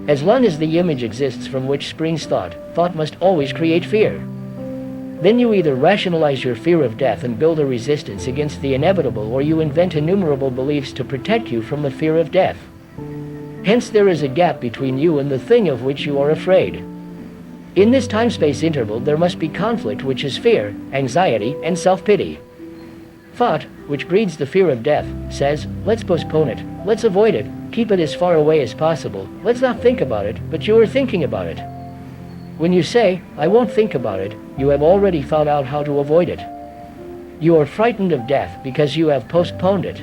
As long as the image exists from which springs thought, thought must always create fear. Then you either rationalize your fear of death and build a resistance against the inevitable, or you invent innumerable beliefs to protect you from the fear of death. Hence there is a gap between you and the thing of which you are afraid. In this time-space interval there must be conflict, which is fear, anxiety, and self-pity. Thought, which breeds the fear of death, says, let's postpone it, let's avoid it, keep it as far away as possible, let's not think about it, but you are thinking about it. When you say, I won't think about it, you have already thought out how to avoid it. You are frightened of death because you have postponed it.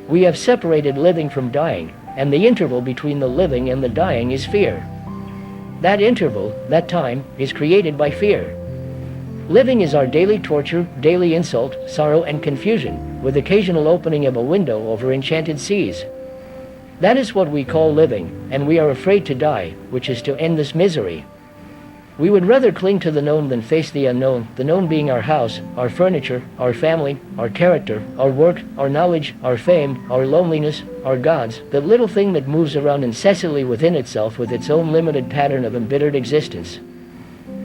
We have separated living from dying, and the interval between the living and the dying is fear. That interval, that time, is created by fear. Living is our daily torture, daily insult, sorrow, and confusion, with occasional opening of a window over enchanted seas. That is what we call living, and we are afraid to die, which is to end this misery. We would rather cling to the known than face the known being our house, our furniture, our family, our character, our work, our knowledge, our fame, our loneliness, our gods, that little thing that moves around incessantly within itself with its own limited pattern of embittered existence.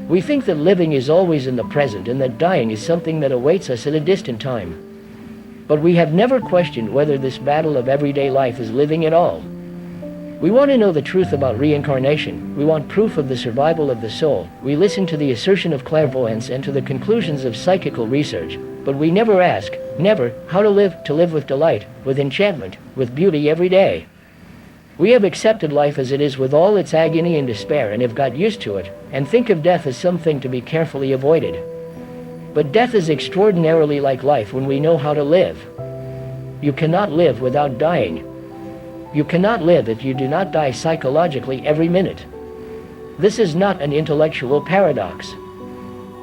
We think that living is always in the present and that dying is something that awaits us at a distant time. But we have never questioned whether this battle of everyday life is living at all. We want to know the truth about reincarnation. We want proof of the survival of the soul. We listen to the assertion of clairvoyance and to the conclusions of psychical research, but we never ask, never, how to live with delight, with enchantment, with beauty every day. We have accepted life as it is with all its agony and despair and have got used to it, and think of death as something to be carefully avoided. But death is extraordinarily like life when we know how to live. You cannot live without dying. You cannot live if you do not die psychologically every minute. This is not an intellectual paradox.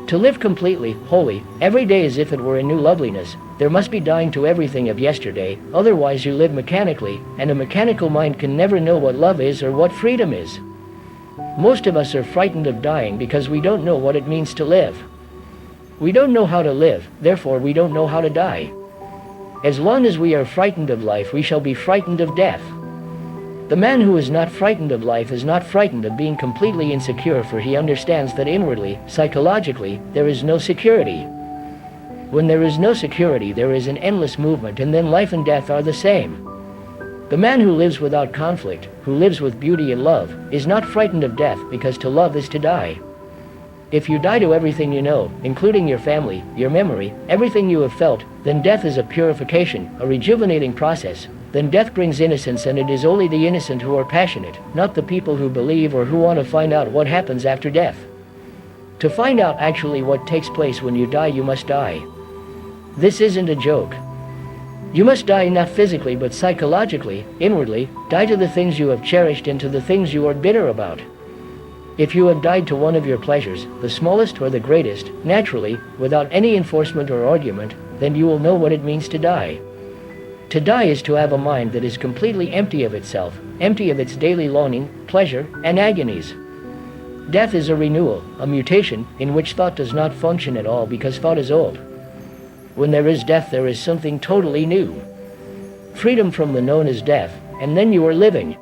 To live completely, wholly, every day as if it were a new loveliness, there must be dying to everything of yesterday, otherwise you live mechanically, and a mechanical mind can never know what love is or what freedom is. Most of us are frightened of dying because we don't know what it means to live. We don't know how to live, therefore we don't know how to die. As long as we are frightened of life, we shall be frightened of death. The man who is not frightened of life is not frightened of being completely insecure, for he understands that inwardly, psychologically, there is no security. When there is no security, there is an endless movement, and then life and death are the same. The man who lives without conflict, who lives with beauty and love, is not frightened of death, because to love is to die. If you die to everything you know, including your family, your memory, everything you have felt, then death is a purification, a rejuvenating process. Then death brings innocence, and it is only the innocent who are passionate, not the people who believe or who want to find out what happens after death. To find out actually what takes place when you die, you must die. This isn't a joke. You must die not physically but psychologically, inwardly, die to the things you have cherished and to the things you are bitter about. If you have died to one of your pleasures, the smallest or the greatest, naturally, without any enforcement or argument, then you will know what it means to die. To die is to have a mind that is completely empty of itself, empty of its daily longing, pleasure, and agonies. Death is a renewal, a mutation, in which thought does not function at all because thought is old. When there is death, there is something totally new. Freedom from the known is death, and then you are living.